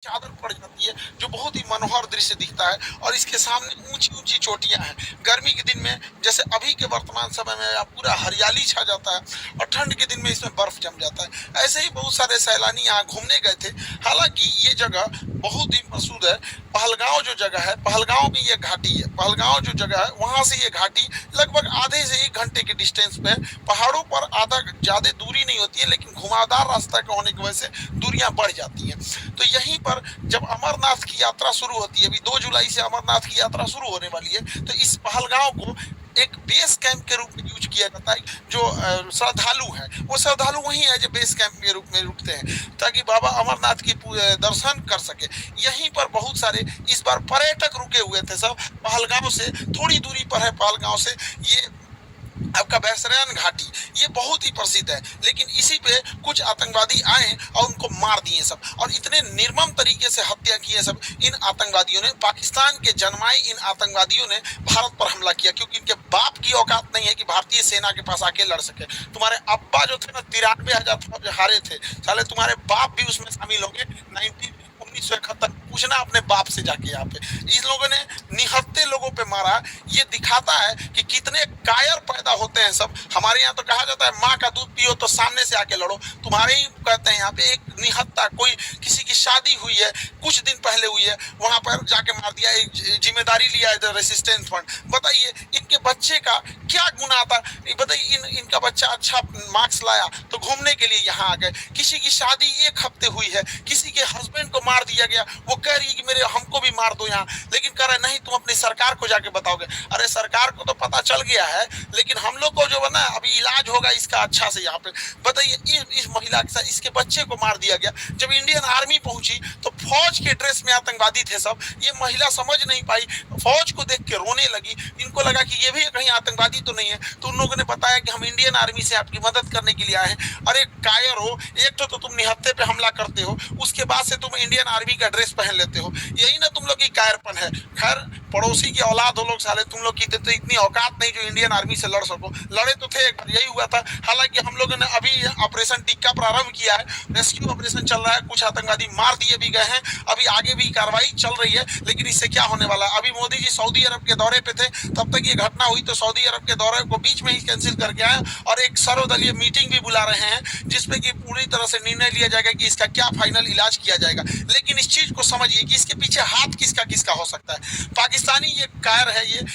चादर पड़ जाती है जो बहुत ही मनोहर दृश्य दिखता है और इसके सामने ऊंची ऊंची चोटियां हैं। गर्मी के दिन में जैसे अभी के वर्तमान समय में पूरा हरियाली छा जाता है और ठंड के दिन में इसमें बर्फ जम जाता है। ऐसे ही बहुत सारे सैलानी यहाँ घूमने गए थे। हालांकि ये जगह बहुत ही मशहूर है। पहलगांव जो जगह है, पहलगांव में ये घाटी है। पहलगांव जो जगह है वहां से ये घाटी लगभग आधे से 1 घंटे के डिस्टेंस पे है। पहाड़ों पर आधा ज्यादा दूरी नहीं होती है, लेकिन घुमावदार रास्ता का होने की वजह से दूरियां बढ़ जाती हैं। तो यहीं पर जब अमरनाथ की यात्रा शुरू होती है, अभी 2 जुलाई से अमरनाथ की यात्रा शुरू होने वाली है, तो इस पहलगांव को एक बेस कैंप के रूप में यूज किया जाता है। जो श्रद्धालु हैं वो श्रद्धालु वहीं है जो बेस कैंप के रूप में रुकते हैं ताकि बाबा अमरनाथ की दर्शन कर सके। यहीं पर बहुत सारे इस बार पर्यटक रुके हुए थे। सब पहलगांव से थोड़ी दूरी पर है। पहलगांव से ये आपका बैसरयान घाटी ये बहुत ही प्रसिद्ध है, लेकिन इसी पे कुछ आतंकवादी आए और उनको मार दिए सब, और इतने निर्मम तरीके से हत्या किए सब इन आतंकवादियों ने। पाकिस्तान के जन्माए इन आतंकवादियों ने भारत पर हमला किया क्योंकि इनके बाप की औकात नहीं है कि भारतीय सेना के पास आके लड़ सके। तुम्हारे अब्बा जो थे ना 93,000 हारे थे, साले तुम्हारे बाप भी उसमें शामिल होंगे। 1971 पूछना अपने बाप से जाके। यहाँ पे इन लोगों ने निहत्थे लोगों पे मारा। ये दिखाता है कि कितने कायर पैदा होते हैं सब। हमारे यहाँ तो कहा जाता है माँ का दूध पियो तो सामने से आके लड़ो। तुम्हारे ही कहते हैं यहाँ पे एक निहत्था, कोई किसी की शादी हुई है कुछ दिन पहले हुई है, वहां पर जाके मार दिया। एक जिम्मेदारी लिया है रेसिस्टेंस फंड। बताइए इनके बच्चे का क्या गुनाह था? बताइए इनका बच्चा अच्छा मार्क्स लाया तो घूमने के लिए यहाँ आ गए। किसी की शादी 1 हफ्ते हुई है, किसी के हस्बैंड को मार दिया गया, वो कह रही है कि मेरे हमको भी मार दो यहाँ, लेकिन कह रहे नहीं तुम अपनी सरकार को जाके बताओगे। अरे सरकार को तो पता चल गया है, लेकिन हम लोग को जो है ना अभी इलाज होगा इसका अच्छा से यहाँ पे। बताइए इस महिला के साथ इसके बच्चे को मार दिया गया। जब इंडियन आर्मी पहुंची तो फौज के ड्रेस में आतंकवादी थे सब। ये महिला समझ नहीं पाई, फौज को देख के रोने लगी। इनको लगा कि ये भी कहीं आतंकवादी तो नहीं है, तो उन लोगों ने बताया कि हम इंडियन आर्मी से आपकी मदद करने के लिए आए हैं। अरे कायर हो, एक तो तुम निहत्थे पे हमला करते हो, उसके बाद से तुम इंडियन आर्मी का ड्रेस पहन लेते हो। यही ना तुम लोग की कायरपन है। खैर पड़ोसी की औलाद हो लोग, साले तुम लोग की तो इतनी औकात नहीं जो इंडियन आर्मी से लड़ सको। लड़े तो थे, एक बार यही हुआ था। हालांकि हम लोगों ने अभी ऑपरेशन टिक्का प्रारंभ किया है, रेस्क्यू ऑपरेशन चल रहा है। कुछ आतंकवादी मार दिए भी गए हैं, अभी आगे भी कार्रवाई चल रही है। लेकिन इससे क्या होने वाला है? अभी मोदी जी सऊदी अरब के दौरे पे थे, तब तक ये घटना हुई तो सऊदी अरब के दौरे को बीच में ही कैंसिल करके आए और एक सर्वदलीय मीटिंग भी बुला रहे हैं जिसमें कि पूरी तरह से निर्णय लिया जाएगा कि इसका क्या फाइनल इलाज किया जाएगा। लेकिन इस चीज को समझिए कि इसके पीछे हाथ किसका किसका हो सकता है। पाकिस्तानी ये कायर है। ये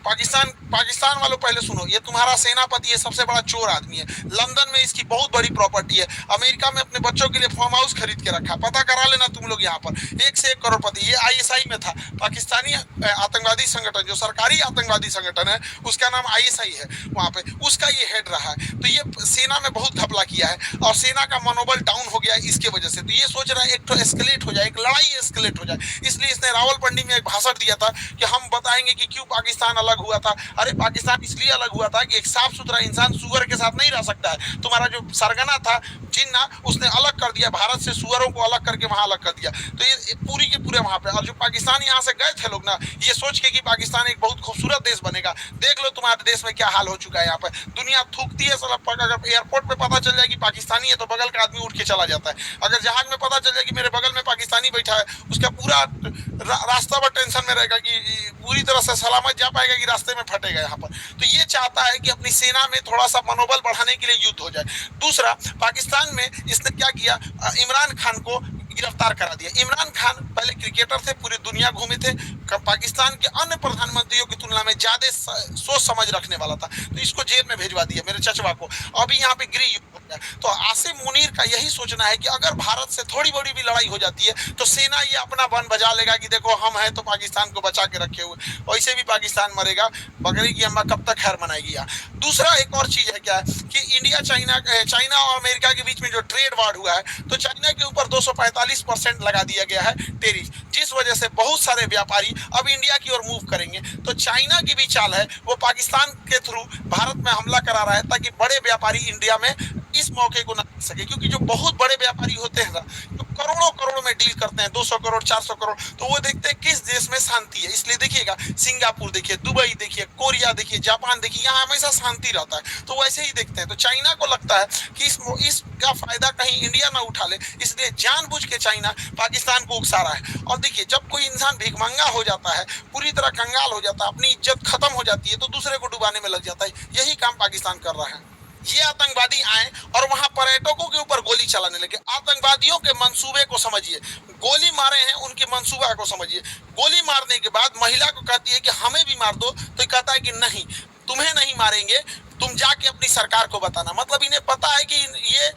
पाकिस्तान वालों पहले सुनो, ये तुम्हारा सेनापति ये सबसे बड़ा चोर आदमी है। लंदन में इसकी बहुत बड़ी प्रॉपर्टी है। अमेरिका में अपने बच्चों के लिए फार्म हाउस खरीद के रखा। पता करा लेना तुम लोग यहाँ पर 1 से 1 करोड़पति। ये आईएसआई में था। पाकिस्तानी आतंकवादी संगठन जो सरकारी आतंकवादी संगठन है उसका नाम आईएसआई है, वहां पे उसका ये हेड रहा है। तो ये सेना में बहुत घपला किया है और सेना का मनोबल डाउन हो गया है इसके वजह से। तो ये सोच रहा है एक तो एस्केलेट हो जाए, एक लड़ाई एस्केलेट हो जाए। इसलिए इसने रावलपिंडी में एक भाषण दिया था कि हम बताएंगे कि क्यों पाकिस्तान अलग हुआ था। अरे पाकिस्तान इसलिए अलग हुआ था कि एक साफ सुथरा इंसान सुअर के साथ नहीं रह सकता है। तुम्हारा जो सरगना था जिन्ना, उसने अलग कर दिया भारत से, सुअरों को अलग करके वहां अलग कर दिया। तो ये पूरी के पूरे वहां पे। और जो पाकिस्तान यहाँ से गए थे लोग ना, ये सोच के कि पाकिस्तान एक बहुत खूबसूरत देश बनेगा। देख लो तुम्हारे देश में क्या हाल हो चुका है। यहाँ पे दुनिया थूकती है साला। अगर एयरपोर्ट पे पता चल जाए कि पाकिस्तानी है तो बगल का आदमी उठ के चला जाता है। अगर जहाज में पता चल जाए कि मेरे बगल में पाकिस्तानी बैठा है, उसका पूरा रास्ता पर टेंशन में रहेगा कि पूरी तरह से सलामत जा पाएगा कि रास्ते में फटेगा यहाँ पर। तो ये चाहता है कि अपनी सेना में थोड़ा सा मनोबल बढ़ाने के लिए युद्ध हो जाए। दूसरा, पाकिस्तान में इसने क्या किया, इमरान खान को गिरफ्तार करा दिया। इमरान खान पहले क्रिकेटर थे, पूरी दुनिया घूमे थे, पाकिस्तान के अन्य प्रधानमंत्रियों की तुलना में ज्यादा सोच समझ रखने वाला था, तो इसको जेल में भेजवा दिया मेरे चचवा को। अभी यहाँ पे गृह युद्ध हो गया। तो आसिम मुनीर का यही सोचना है कि अगर भारत से थोड़ी बड़ी भी लड़ाई हो जाती है तो सेना ये अपना बन बजा लेगा कि देखो हम हैं तो पाकिस्तान को बचा के रखे हुए। वैसे भी पाकिस्तान मरेगा, बकरी की अम्मा कब तक खैर मनाएगी। दूसरा एक और चीज है क्या है कि इंडिया चाइना और अमेरिका के बीच में जो ट्रेड वार हुआ है, तो चाइना के ऊपर 245% लगा दिया गया है टेरिफ, जिस वजह से बहुत सारे व्यापारी अब इंडिया की ओर मूव करेंगे। तो चाइना की भी चाल है, वो पाकिस्तान के थ्रू भारत में हमला करा रहा है ताकि बड़े व्यापारी इंडिया में इस मौके को न ले सके, क्योंकि जो बहुत बड़े व्यापारी होते हैं ना, जो करोड़ों करोड़ में डील करते हैं, 200 करोड़ 400 करोड़, तो वो देखते हैं किस देश में शांति है। इसलिए देखिएगा, सिंगापुर देखिए, दुबई देखिए, कोरिया देखिए, जापान देखिए, यहाँ हमेशा शांति रहता है, तो वैसे ही देखते हैं। तो चाइना को लगता है कि इसका फायदा कहीं इंडिया ना उठा ले, इसलिए जानबूझ के चाइना पाकिस्तान को उकसा रहा है। और देखिए, जब कोई इंसान भिखमंगा हो जाता है, पूरी तरह कंगाल हो जाता है, अपनी इज्जत खत्म हो जाती है, तो दूसरे को डुबाने में लग जाता है। यही काम पाकिस्तान कर रहा है। ये आतंकवादी आए और वहां पर्यटकों के ऊपर गोली चलाने लगे। आतंकवादियों के मंसूबे को समझिए, गोली मारे हैं उनके मंसूबा को समझिए। गोली मारने के बाद महिला को कहती है कि हमें भी मार दो, तो कहता है कि नहीं, तुम्हें नहीं मारेंगे, तुम जाके अपनी सरकार को बताना। मतलब इन्हें पता है कि ये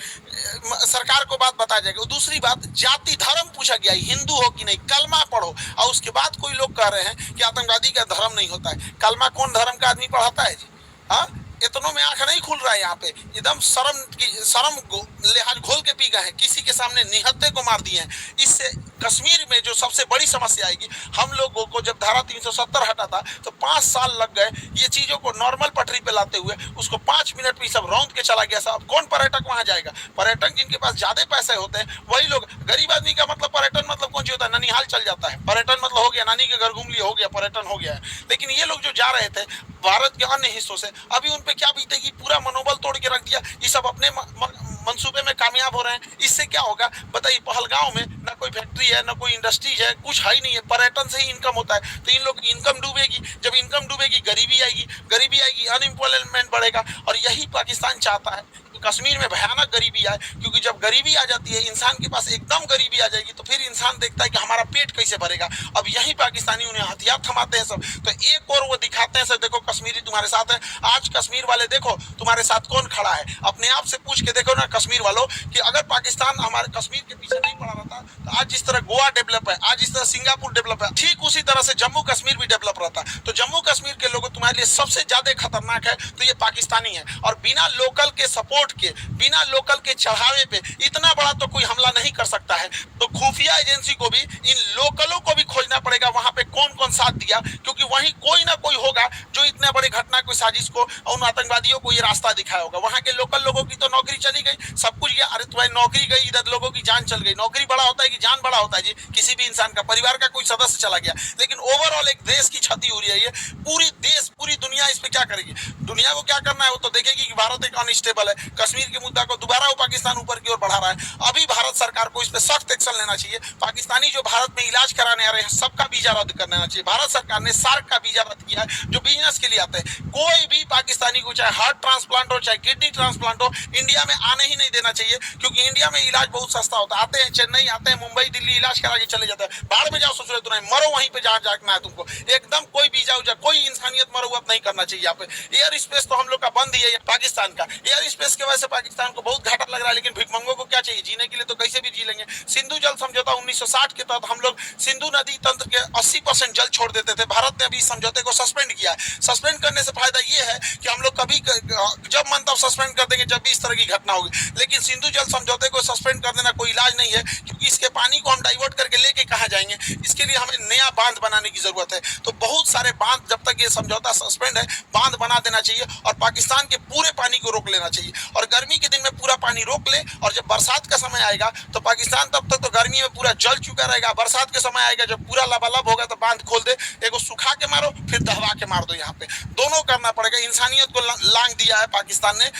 सरकार को बात बता जाएगा। दूसरी बात, जाति धर्म पूछा गया, हिंदू हो कि नहीं, कलमा पढ़ो। और उसके बाद कोई लोग कह रहे हैं कि आतंकवादी का धर्म नहीं होता है। कलमा कौन धर्म का आदमी पढ़ाता है जी? हाँ, इतनों में आंख नहीं खुल रहा है यहाँ पे। एकदम शर्म लिहाज घोल के पी गए हैं, किसी के सामने निहत्थे को मार दिए हैं। इससे कश्मीर में जो सबसे बड़ी समस्या आएगी, हम लोगों को जब धारा 370 हटा था तो 5 साल लग गए ये चीजों को नॉर्मल पटरी पे लाते हुए। उसको 5 मिनट में सब रौंद के चला गया। साहब, कौन पर्यटक वहां जाएगा? पर्यटक जिनके पास ज्यादा पैसे होते हैं वही लोग। गरीब आदमी का मतलब पर्यटन मतलब कौन सी होता है? ननिहाल चल जाता है, पर्यटन मतलब हो गया नानी के घर घूम लिया, हो गया पर्यटन, हो गया है। लेकिन ये लोग जो जा रहे थे भारत के अन्य हिस्सों से, अभी उन पे क्या बीतेगी? पूरा मनोबल तोड़ के रख दिया। ये सब अपने मंसूबे में कामयाब हो रहे हैं। इससे क्या होगा बताइए? पहलगांव में ना कोई फैक्ट्री है, ना कोई इंडस्ट्रीज है, कुछ है ही नहीं है। पर्यटन से ही इनकम होता है। तो इन लोग की इनकम डूबेगी। जब इनकम डूबेगी, गरीबी आएगी, अनएम्प्लॉयमेंट बढ़ेगा। और यही पाकिस्तान चाहता है कि कश्मीर में भयानक गरीबी आए, क्योंकि जब गरीबी आ जाती है, इंसान के पास एकदम गरीबी आ जाएगी, तो फिर इंसान देखता है कि हमारा पेट कैसे भरेगा। अब यही पाकिस्तानी उन्हें हथियार थमाते हैं सब। तो एक और वो दिखाते हैं सर, देखो कश्मीरी तुम्हारे साथ है। आज कश्मीर वाले देखो तुम्हारे साथ कौन खड़ा है। अपने आप से पूछ के देखो ना कश्मीर वालों, कि अगर पाकिस्तान हमारे कश्मीर के पीछे नहीं पड़ा रहता, तो आज जिस तरह गोवा डेवलप है, आज जिस तरह सिंगापुर डेवलप है, ठीक उसी तरह से जम्मू कश्मीर भी डेवलप रहता। तो जम्मू कश्मीर के लोग तुम्हारे लिए सबसे ज्यादा खतरनाक है तो ये पाकिस्तानी है। और बिना लोकल के सपोर्ट के, बिना लोकल के चढ़ावे पे इतना बड़ा तो कोई हमला नहीं कर सकता है। तो खुफिया एजेंसी को भी इन लोकलों को भी खोजना पड़ेगा, वहां पे कौन कौन साथ दिया, क्योंकि वहीं कोई ना कोई होगा जो इतने बड़े घटना को, साजिश को, उन आतंकवादियों को ये रास्ता दिखाया होगा। वहां के लोकल लोगों की तो नौकरी चली गई, सब कुछ गया। अरे तुम्हारी नौकरी गई, इधर लोगों की जान चल गई। नौकरी बड़ा होता है कि जान बड़ा होता है जी? किसी भी इंसान का, परिवार का कोई सदस्य चला गया, लेकिन ओवरऑल एक देश की क्षति हो रही है। ये पूरी दुनिया इस पे क्या करेगी? दुनिया को क्या करना है वो तो देखेगी कि भारत एक अनस्टेबल है। कश्मीर के मुद्दा को दोबारा वो पाकिस्तान ऊपर की ओर बढ़ा रहा है। अभी भारत सरकार को इस पे सख्त एक्शन लेना चाहिए। पाकिस्तानी जो भारत में इलाज कराने आ रहे हैं, सबका वीजा रद्द कर देना चाहिए। भारत सरकार ने सार्क का वीजा रद्द किया है, जो बिजनेस के लिए आते हैं। कोई भी पाकिस्तानी को, चाहे हार्ट ट्रांसप्लांट हो, चाहे किडनी ट्रांसप्लांट हो, इंडिया में आने ही नहीं देना चाहिए, क्योंकि इंडिया में इलाज बहुत सस्ता होता है। आते हैं चेन्नई, आते हैं मुंबई, दिल्ली, इलाज करा के चले जाते हैं। बाहर में जाओ, सोच रहे तो नहीं, मरो वहीं पे जहाँ जाना है तुमको। एकदम कोई वीजा उजा, कोई इंसानियत मरौवत नहीं करना चाहिए यहाँ पे। एयर स्पेस तो हम लोग का बंद ही है पाकिस्तान का। एयर स्पेस की वजह से पाकिस्तान को बहुत घाटा लग रहा है, लेकिन भिखमंगों को क्या चाहिए? जीने के लिए तो कैसे भी जी लेंगे। सिंधु जल समझौता 1960 के तहत हम लोग सिंधु नदी तंत्र के 80% जल छोड़ देते थे। भारत ने अभी समझौते को सस्पेंड किया है। सस्पेंड करने से फायदा ये है कि हम लोग कभी जब मन तब सस्पेंड कर देंगे, जब भी इस तरह की घटना होगी। लेकिन सिंधु जल समझौते को सस्पेंड कर देना कोई इलाज नहीं है, क्योंकि इसके पानी को हम डाइवर्ट करके लेके कहाँ जाएंगे? इसके लिए हमें नया बांध बनाने की जरूरत है। तो बहुत सारे बांध, जब तक ये समझौता सस्पेंड है, बांध बना देना चाहिए और पाकिस्तान के पूरे पानी को रोक लेना चाहिए। और गर्मी के दिन में पूरा पानी रोक ले, और जब बरसात का समय आएगा तो पाकिस्तान तब तक तो गर्मी में पूरा जल चुका रहेगा। बरसात के समय आएगा जब पूरा लबालब होगा, तो बांध खोल दे, एगो सुखा के मारो, फिर दहवा के मार दो। यहाँ पे दोनों करना पड़ेगा। इंसानियत को लांग दिया है पाकिस्तान ने।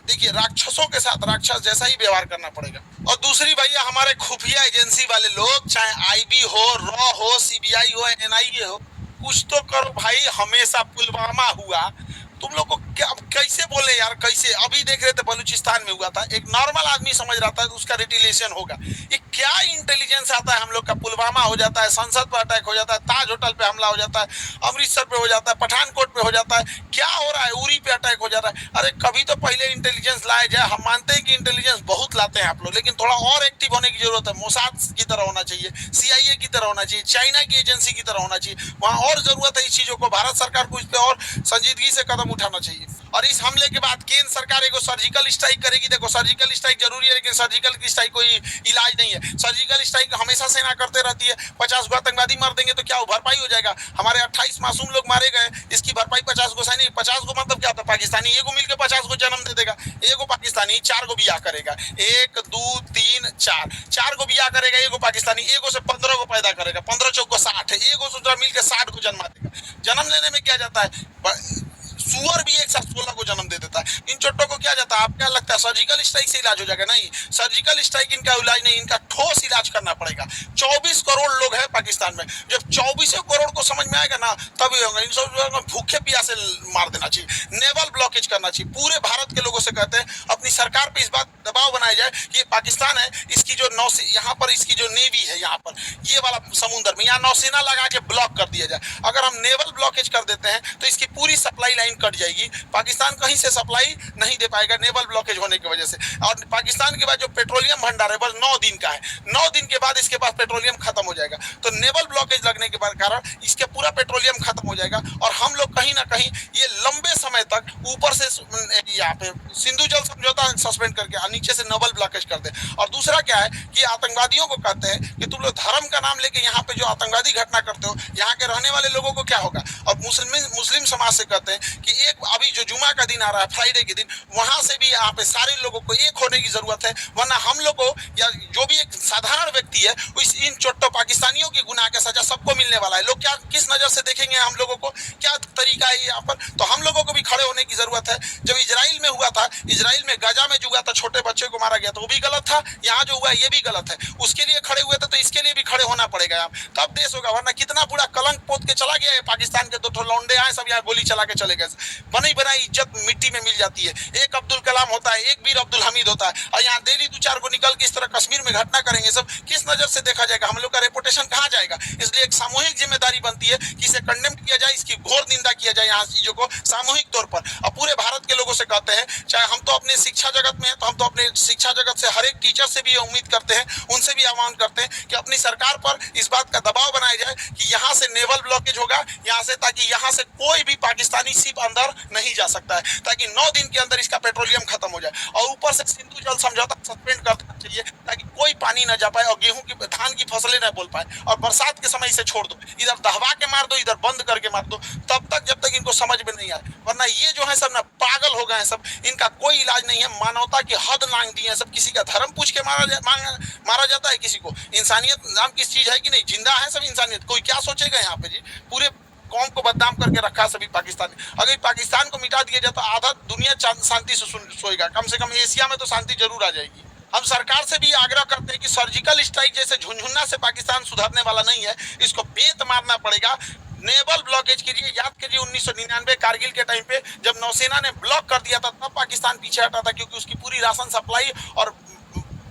देखिए, राक्षसों के साथ राक्षस जैसा ही व्यवहार करना पड़ेगा। और दूसरी भैया, हमारे खुफिया एजेंसी वाले लोग, चाहे आईबी हो, रॉ हो, सीबीआई हो, एनआईए हो, कुछ तो करो भाई। हमेशा पुलवामा हुआ, तुम लोग को क्या, कैसे बोले यार? कैसे? अभी देख रहे थे बलूचिस्तान में हुआ था, एक नॉर्मल आदमी समझ रहा था उसका रिटिलेशन होगा। ये क्या इंटेलिजेंस आता है हम लोग का? पुलवामा हो जाता है, संसद पर अटैक हो जाता है, ताज होटल पे हमला हो जाता है, अमृतसर पे हो जाता है, पठानकोट पे हो जाता है, क्या हो रहा है? उरी पे अटैक हो जाता है। अरे कभी तो पहले इंटेलिजेंस लाया जाए। हम मानते हैं कि इंटेलिजेंस बहुत लाते हैं आप लोग, लेकिन थोड़ा और एक्टिव होने की जरूरत है। मोसाद की तरह होना चाहिए, CIA की तरह होना चाहिए, चाइना की एजेंसी की तरह होना चाहिए। वहाँ और जरूरत है इस चीजों को। भारत सरकार को इस पर और संजीदगी से कदम उठाना चाहिए। और इस हमले के बाद केंद्र सरकार एगो सर्जिकल स्ट्राइक करेगी। देखो सर्जिकल स्ट्राइक जरूरी है, लेकिन सर्जिकल की स्ट्राइक कोई इलाज नहीं है। सर्जिकल स्ट्राइक हमेशा सेना करते रहती है। 50 गो आतंकवादी मार देंगे तो क्या भरपाई हो जाएगा? हमारे 28 मासूम लोग मारे गए, इसकी भरपाई 50 गो सैनिक। 50 गो मतलब क्या होता है? पाकिस्तानी एगो मिलकर 50 गो जन्म दे देगा। एगो पाकिस्तानी 4 गो बियाह करेगा, 1 2 3 4 गो बियाह करेगा। एगो पाकिस्तानी एगो से 15 गो पैदा करेगा, 15 चौक 60, एगो से मिलकर 60 को जन्मा देगा। जन्म लेने में क्या जाता है? सुअर भी एक साथ 16 को जन्म दे देता है। इन चोटों को क्या जाता है? आप क्या लगता है सर्जिकल स्ट्राइक से इलाज हो जाएगा? नहीं, सर्जिकल स्ट्राइक इनका इलाज नहीं, इनका ठोस इलाज करना पड़ेगा। 24 करोड़ लोग हैं पाकिस्तान में। जब 24 करोड़ को समझ में आएगा ना, तभी होगा। इन सब भूखे प्यासे मार देना चाहिए, नेवल ब्लॉकेज करना चाहिए। पूरे भारत के लोगों से कहते हैं अपनी सरकार पे इस बात दबाव बनाया जाए कि ये पाकिस्तान है, इसकी जो नौसेना यहाँ पर, इसकी जो नेवी है यहाँ पर, ये वाला समुद्र में यहाँ नौसेना लगा के ब्लॉक कर दिया जाए। अगर हम नेवल ब्लॉकेज कर देते हैं तो इसकी पूरी सप्लाई लाइन कट जाएगी। पाकिस्तान कहीं से सप्लाई नहीं दे पाएगा नेवल ब्लॉकेज होने की वजह से। और पाकिस्तान के बाद जो पेट्रोलियम भंडार है बस 9 दिन का है, 9 दिन के बाद इसके पास पेट्रोलियम खत्म हो जाएगा। तो नेवल ब्लॉकेज लगने के कारण इसके पूरा पेट्रोलियम खत्म हो जाएगा और हम लोग कहीं ना कहीं ये लंबे समय तक ऊपर से यहाँ पे सिंधु जल समझौता सस्पेंड करके नीचे से नेवल ब्लॉकेज कर दे। और दूसरा क्या है कि आतंकवादियों को कहते हैं कि तुम लोग धर्म का नाम लेके यहाँ पे जो आतंकवादी घटना करते हो, यहाँ के रहने वाले लोगों को क्या होगा? और मुस्लिम समाज से कहते हैं कि एक अभी जो जुमा का दिन आ रहा है, फ्राइडे के दिन, वहां से भी यहाँ पे सारे लोगों को एक होने की जरूरत है। वरना हम लोग को या जो भी एक साधारण व्यक्ति है इन चोट्टो पाकिस्तानियों की गुनाह का सजा सबको मिलने वाला है। लोग क्या किस नजर से देखेंगे हम लोगों को? क्या तरीका है यहाँ पर? तो हम लोगों को भी खड़े होने की जरूरत है। जब इजराइल में हुआ था, इजराइल में गाजा में जो हुआ था, छोटे बच्चे को मारा गया था, वो भी गलत था। यहाँ जो हुआ ये भी गलत है। उसके लिए खड़े हुए थे तो इसके लिए भी खड़े होना पड़ेगा यहाँ, तब देश होगा। वरना कितना बुरा कलंक पोत के चला गया है पाकिस्तान के। 2 लौंडे आए, सब यहाँ गोली चला के चले गए। बनी बनाई इज्जत मिट्टी में मिल जाती है। एक अब्दुल कलाम होता है, एक वीर अब्दुल हमीद होता है, और यहाँ डेली 2-4 को निकल के इस तरह कश्मीर में घटना करेंगे। सब किस नजर से देखा जाएगा? हम लोग का रेपुटेशन कहाँ जाएगा? इसलिए एक सामूहिक जिम्मेदारी बनती है कि इसे कंडेम किया जाए, इसकी घोर निंदा किया जाए यहाँ चीजों को सामूहिक तौर पर। और पूरे भारत के लोगों से कहते हैं, चाहे हम तो अपने शिक्षा जगत में हैं, तो हम तो अपने शिक्षा जगत से हर एक टीचर से भी उम्मीद करते हैं, उनसे भी आह्वान करते हैं कि अपनी सरकार पर इस बात का दबाव बनाया जाए कि यहाँ से नेवल ब्लॉकेज होगा यहाँ से, ताकि यहाँ से कोई भी पाकिस्तानी शिप अंदर नहीं जा सकता है, ताकि 9 दिन के अंदर इसका पेट्रोलियम खत्म हो जाए। और ऊपर से सिंधु जल समझौता सस्पेंड कर देना चाहिए, ताकि कोई पानी न जा पाए और गेहूं की धान की फसलें न बोल पाए। और बरसात के समय इसे छोड़ दो, इधर दहवा के मार दो, इधर बंद करके मार दो, तब तक जब तक इनको समझ में नहीं आए। वरना ये जो है सब ना पागल हो गए हैं सब, इनका कोई इलाज नहीं है। मानवता की हद लांघ दी है सब। किसी का धर्म पूछ के मारा जाता है किसी को। इंसानियत नाम की चीज है कि नहीं? जिंदा है सब इंसानियत। कोई क्या सोचेगा यहाँ पे जी? पूरे कौम को बदनाम करके रखा सभी पाकिस्तान। अगर पाकिस्तान को मिटा दिया जाए तो आधा दुनिया शांति से सोएगा। कम से कम एशिया में तो शांति जरूर आ जाएगी। हम सरकार से भी आग्रह करते हैं कि सर्जिकल स्ट्राइक जैसे झुनझुना से पाकिस्तान सुधरने वाला नहीं है, इसको बेत मारना पड़ेगा। नेवल ब्लॉकेज कीजिए। याद कीजिए 1999 कारगिल के टाइम पे जब नौसेना ने ब्लॉक कर दिया था, तब पाकिस्तान पीछे हटा था, क्योंकि उसकी पूरी राशन सप्लाई और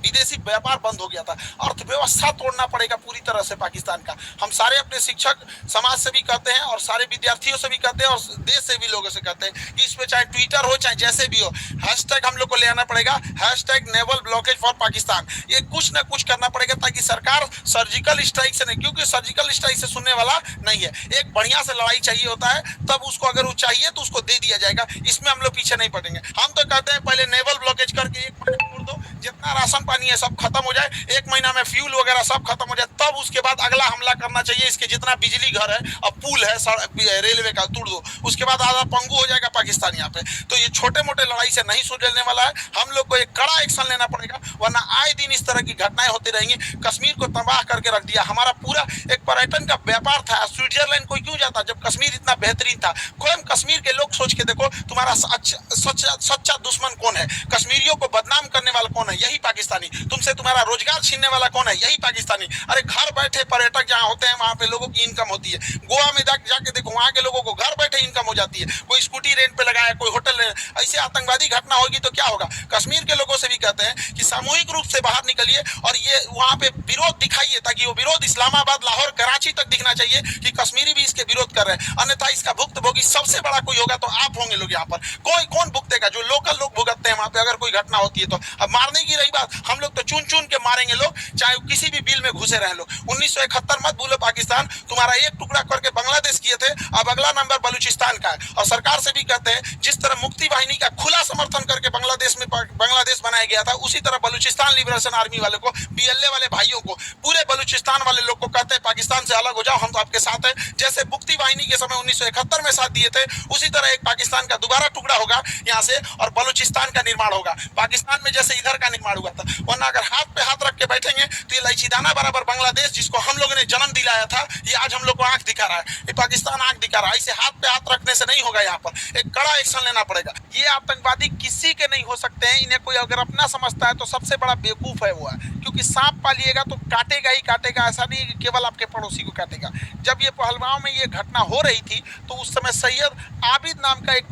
विदेशी व्यापार बंद हो गया था। अर्थव्यवस्था तोड़ना पड़ेगा पूरी तरह से पाकिस्तान का। हम सारे अपने शिक्षक समाज से भी कहते हैं और सारे विद्यार्थियों से भी कहते हैं और देश से भी लोगों से कहते हैं कि इस पे चाहे ट्विटर हो चाहे जैसे भी हो, हैशटैग हम लोग को ले आना पड़ेगा, hashtag naval blockage for Pakistan. ये कुछ ना कुछ करना पड़ेगा ताकि सरकार सर्जिकल स्ट्राइक से नहीं, क्योंकि सर्जिकल स्ट्राइक से सुनने वाला नहीं है। एक बढ़िया से लड़ाई चाहिए होता है, तब उसको अगर वो चाहिए तो उसको दे दिया जाएगा। इसमें हम लोग पीछे नहीं पड़ेंगे। हम तो कहते हैं पहले नेवल ब्लॉकेज करके 1 महीना छोड़ दो, जितना राशन पानी है सब खत्म हो जाए, 1 महीना में फ्यूल वगैरह सब खत्म हो जाए, तब उसके बाद अगला हमला करना चाहिए। इसके जितना बिजली घर है और पुल है रेलवे का तोड़ दो, उसके बाद आधा पंगु हो जाएगा पाकिस्तान यहाँ पे। तो ये छोटे मोटे लड़ाई से नहीं सुलझने वाला है। हम लोग को एक कड़ा एक्शन लेना पड़ेगा, वरना आए दिन इस तरह की घटनाएं होती रहेंगी। कश्मीर को तबाह करके रख दिया। हमारा पूरा एक पर्यटन का व्यापार था। स्विट्जरलैंड कोई क्यों जाता जब कश्मीर इतना बेहतरीन था? कोई कश्मीर के लोग सोच के देखो, तुम्हारा सच्चा दुश्मन कौन है? कश्मीरियों को बदनाम करने वाला कौन है? यही पाकिस्तानी। तुमसे तुम्हारा रोजगार छीनने वाला कौन है? यही पाकिस्तानी। अरे घर बैठे पर्यटक जहाँ होते हैं वहां पे लोगों की इनकम होती है। गोवा में जाके देखो, वहां के लोगों को घर बैठे इनकम हो जाती है। कोई स्कूटी रेंट पे लगाया, कोई होटल। ऐसे आतंकवादी घटना होगी तो क्या होगा? कश्मीर के लोगों से भी कहते हैं कि सामूहिक रूप से बाहर निकलिए और ये वहां पे विरोध दिखाइए, ताकि वो विरोध इस्लामाबाद, लाहौर, कराची तक दिखना चाहिए कि कश्मीरी भी इसके विरोध कर रहे हैं। अन्यथा इसका भुक्तभोगी सबसे बड़ा कोई होगा तो आप होंगे लोग यहाँ पर। कोई कौन भुगतेगा? जो लोकल लोग भुगतते हैं वहां पे अगर कोई घटना होती है तो। अब मारने की रही बात, हम लोग तो चुन चुन के मारेंगे लोग, चाहे वो किसी भी बिल में घुसे रहे लोग। 1971 मत भूलो पाकिस्तान, तुम्हारा एक टुकड़ा करके बांग्लादेश किए थे, अब अगला नंबर बलूचिस्तान का है। और सरकार से भी कहते हैं जिस तरह मुक्ति वाहिनी का खुला समर्थन करके बांग्लादेश में बांग्लादेश बनाया गया था, उसी तरह बलूचिस्तान लिबरेशन आर्मी वाले को, बीएलए वाले भाइयों को, पूरे बलूचिस्तान वाले लोग को कहते हैं पाकिस्तान से अलग हो जाओ, हम तो आपके साथ हैं। जैसे मुक्ति वाहिनी के समय 1971 में साथ दिए थे, उसी तरह एक पाकिस्तान का दोबारा टुकड़ा होगा यहाँ से और बलूचिस्तान का निर्माण होगा, पाकिस्तान में जैसे इधर का निर्माण हुआ था। वरना अगर हाथ पे हाथ रख के बैठेंगे तो ये इलायची दाना बराबर बांग्लादेश, जिसको हम लोगों ने जन्म दिलाया था, ये आज हम लोग को आंख दिखा रहा है। ये पाकिस्तान आंख दिखा रहा है। इसे हाथ पे हाथ रखने से नहीं होगा, यहाँ पर एक कड़ा एक्शन लेना पड़ेगा। ये आतंकवादी किसी के नहीं हो सकते हैं। इन्हें कोई अगर अपना समझता है तो सबसे बड़ा बेवकूफ है वो है, क्योंकि सांप पालिएगा तो काटेगा ही काटेगा। ऐसा नहीं कि केवल आपके पड़ोसी को काटेगा। जब ये पहलगांव में ये घटना हो रही थी तो उस समय सैयद आबिद नाम का एक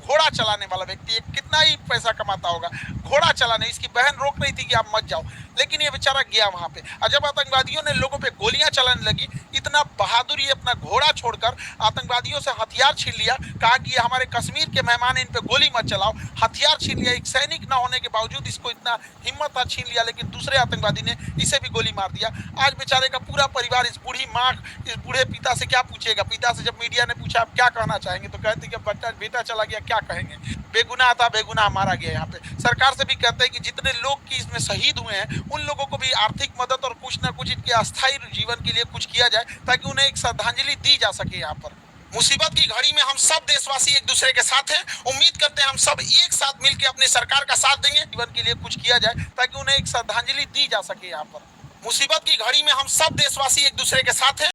घोड़ा चलाने वाला व्यक्ति, कितना ही पैसा कमाता होगा, घोड़ा चलाने, इसकी बहन रोक रही थी कि आप मत जाओ, लेकिन ये बेचारा गया वहां पे। और जब आतंकवादियों ने लोगों पे गोलियां चलाने लगी, इतना बहादुरी अपना घोड़ा छोड़कर आतंकवादियों से हथियार छीन लिया, कहा कि ये हमारे कश्मीर के मेहमान हैं, इन पे गोली मत चलाओ, हथियार छीन लिया। एक सैनिक ना होने के बावजूद इसको इतना हिम्मत था, छीन लिया, लेकिन दूसरे आतंकवादी ने इसे भी गोली मार दिया। आज बेचारे का पूरा परिवार, इस बूढ़ी माँ, इस बूढ़े पिता से क्या पूछेगा। पिता से जब मीडिया ने पूछा आप क्या कहना चाहेंगे, तो कहते कि बेटा चला गया, क्या कहेंगे, बेगुनाह था, बेगुनाह मारा गया। यहाँ पे सरकार से भी कहते हैं कि जितने लोग की इसमें शहीद हुए हैं उन लोगों को भी आर्थिक मदद और कुछ ना कुछ इनके अस्थायी जीवन के लिए कुछ किया जाए, ताकि उन्हें एक श्रद्धांजलि दी जा सके। यहाँ पर मुसीबत की घड़ी में हम सब देशवासी एक दूसरे के साथ हैं। उम्मीद करते हैं हम सब एक साथ मिलकर अपनी सरकार का साथ देंगे, जीवन के लिए कुछ किया जाए ताकि उन्हें एक श्रद्धांजलि दी जा सके। यहाँ पर मुसीबत की घड़ी में हम सब देशवासी एक दूसरे के साथ हैं।